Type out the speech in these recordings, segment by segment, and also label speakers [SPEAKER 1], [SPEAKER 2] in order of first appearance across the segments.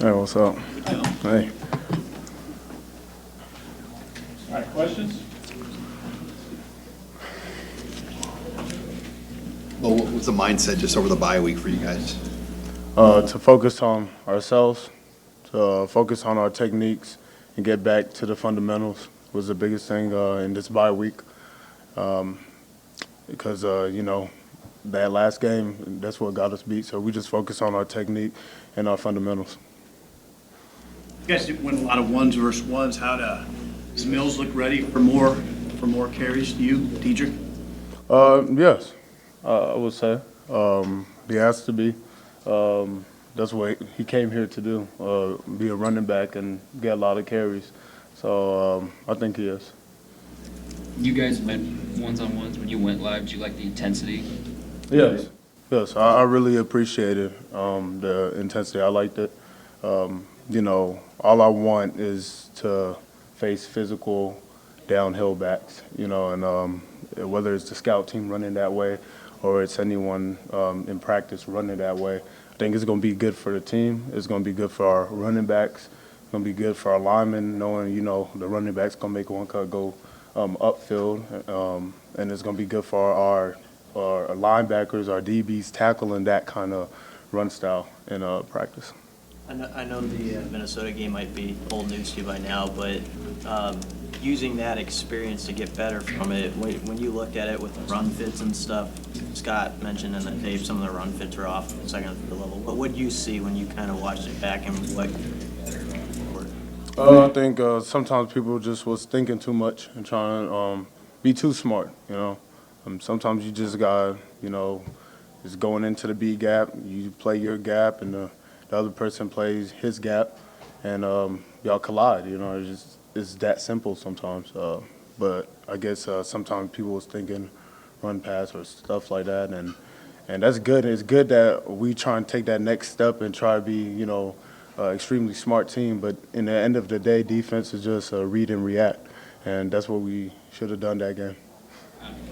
[SPEAKER 1] Hey, what's up? Hey.
[SPEAKER 2] All right, questions?
[SPEAKER 3] Well, what was the mindset just over the bye week for you guys?
[SPEAKER 1] To focus on ourselves, to focus on our techniques, and get back to the fundamentals was the biggest thing in this bye week. Because, that last game, that's what got us beat. So we just focus on our technique and our fundamentals.
[SPEAKER 2] You guys did win a lot of ones versus ones. Does Mills look ready for more carries? You, Diedrich?
[SPEAKER 1] Yes, I would say. He has to be. That's what he came here to do, be a running back and get a lot of carries. So I think he is.
[SPEAKER 4] You guys went ones-on-ones when you went live. Did you like the intensity?
[SPEAKER 1] Yes, yes, I really appreciated the intensity. I liked it. All I want is to face physical downhill backs, and whether it's the scout team running that way or it's anyone in practice running that way, I think it's going to be good for the team. It's going to be good for our running backs. It's going to be good for our linemen, knowing, the running back's going to make one cut go upfield, and it's going to be good for our linebackers, our DBs, tackling that kind of run style in practice.
[SPEAKER 5] I know the Minnesota game might be old news to you by now, but using that experience to get better from it, when you looked at it with the run fits and stuff, Scott mentioned in the tape some of the run fits were off the second and third level. What would you see when you kind of watched it back and what?
[SPEAKER 1] I think sometimes people just was thinking too much and trying to be too smart, sometimes you just got, just going into the B gap, you play your gap and the other person plays his gap, and y'all collide. It's that simple sometimes. But I guess sometimes people was thinking run pass or stuff like that, and that's good. It's good that we try and take that next step and try to be, extremely smart team. But in the end of the day, defense is just read and react, and that's what we should have done that game.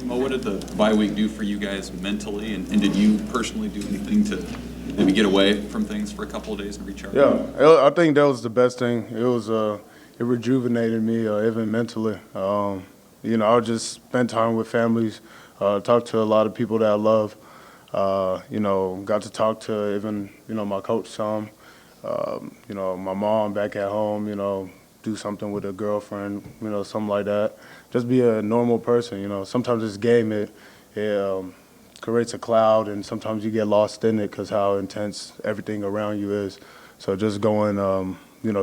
[SPEAKER 6] Well, what did the bye week do for you guys mentally, and did you personally do anything to maybe get away from things for a couple of days and recharge?
[SPEAKER 1] Yeah, I think that was the best thing. It rejuvenated me, even mentally. I would just spend time with families, talk to a lot of people that I love. Got to talk to even, my coach some, my mom back at home, do something with a girlfriend, something like that. Just be a normal person, Sometimes this game, it creates a cloud, and sometimes you get lost in it because how intense everything around you is. So just going,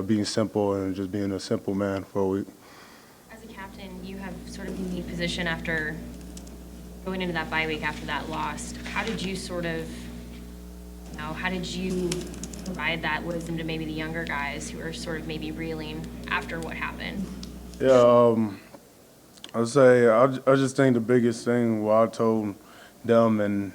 [SPEAKER 1] being simple and just being a simple man for a week.
[SPEAKER 7] As a captain, you have sort of a unique position after going into that bye week after that loss. How did you provide that wisdom to maybe the younger guys who are sort of maybe reeling after what happened?
[SPEAKER 1] Yeah, I just think the biggest thing what I told them, and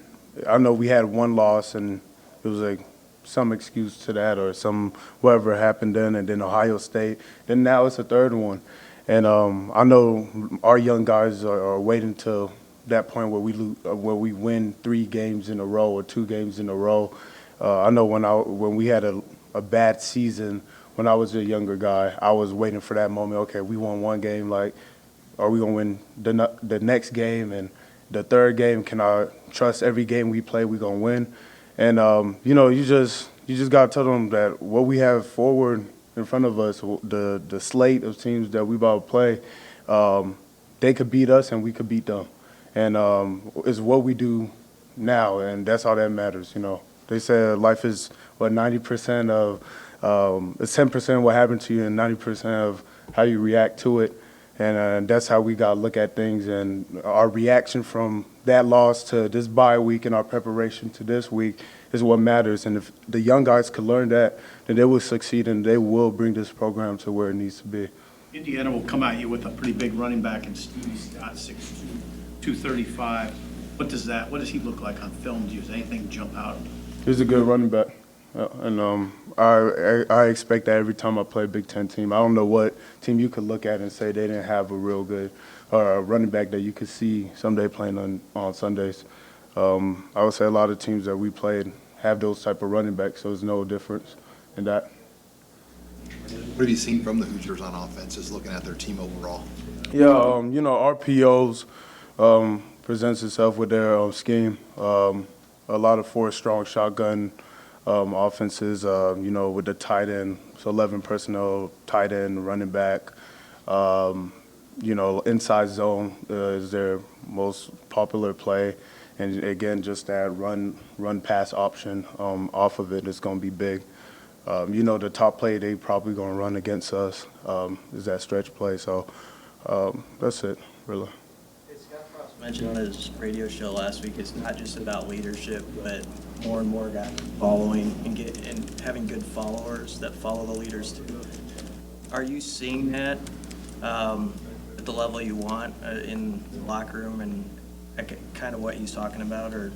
[SPEAKER 1] I know we had one loss and it was like some excuse to that or some whatever happened then, and then Ohio State, then now it's a third one. And I know our young guys are waiting till that point where we win 3 games in a row or 2 games in a row. I know when we had a bad season when I was a younger guy, I was waiting for that moment. Okay, we won 1 game. Like, are we gonna win the next game and the third game? Can I trust every game we play we gonna win? And you just gotta tell them that what we have forward in front of us, the slate of teams that we about to play, they could beat us and we could beat them. And it's what we do now, and that's all that matters. They say life is 90% of it's 10% what happened to you and 90% of how you react to it. And that's how we got to look at things. And our reaction from that loss to this bye week and our preparation to this week is what matters. And if the young guys could learn that, then they will succeed and they will bring this program to where it needs to be.
[SPEAKER 2] Indiana will come at you with a pretty big running back in Stevie Scott, 6'2", 235. What does he look like on film to you? Does anything jump out?
[SPEAKER 1] He's a good running back. And I expect that every time I play a Big Ten team. I don't know what team you could look at and say they didn't have a real good running back that you could see someday playing on Sundays. I would say a lot of teams that we played have those type of running backs, so there's no difference in that.
[SPEAKER 3] What have you seen from the Hoosiers on offense, just looking at their team overall?
[SPEAKER 1] Yeah, you know, RPOs presents itself with their scheme. A lot of 4-strong shotgun offenses, you know, with the tight end, so 11 personnel, tight end, running back. You know, inside zone is their most popular play. And again, just that run pass option off of it is going to be big. You know, the top play they probably going to run against us is that stretch play. So that's it, really.
[SPEAKER 5] Scott Frost mentioned on his radio show last week, it's not just about leadership, but more and more guys following and having good followers that follow the leaders too. Are you seeing that at the level you want in the locker room and kind of what he's talking about? Or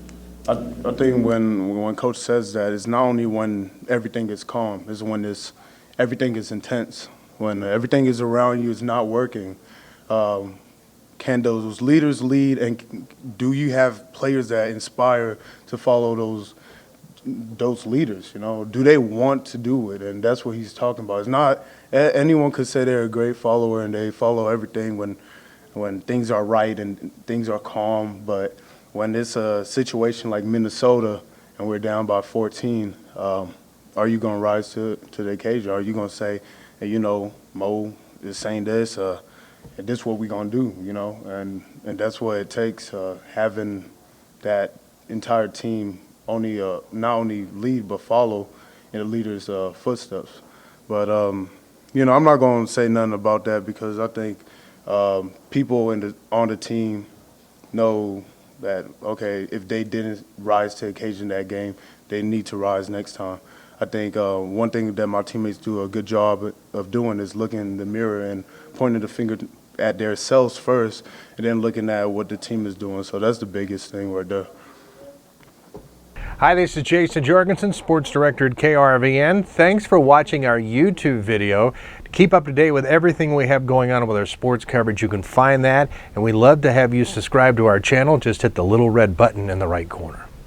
[SPEAKER 1] I think when coach says that, it's not only when everything is calm, it's when everything is intense. When everything is around you is not working. Can those leaders lead, and do you have players that inspire to follow those leaders? You know, do they want to do it? And that's what he's talking about. It's not anyone could say they're a great follower and they follow everything when things are right and things are calm, but when it's a situation like Minnesota and we're down by 14, are you going to rise to the occasion? Are you going to say, hey, you know, Mo is saying this, and this is what we're going to do, you know? And that's what it takes, having that entire team not only lead but follow in the leader's footsteps. But, you know, I'm not going to say nothing about that because I think people on the team know that, okay, if they didn't rise to the occasion that game, they need to rise next time. I think one thing that my teammates do a good job of doing is looking in the mirror and pointing the finger at themselves first and then looking at what the team is doing. So that's the biggest thing right there.
[SPEAKER 8] Hi, this is Jason Jorgensen, Sports Director at KRVN. Thanks for watching our YouTube video. To keep up to date with everything we have going on with our sports coverage, you can find that, and we'd love to have you subscribe to our channel. Just hit the little red button in the right corner.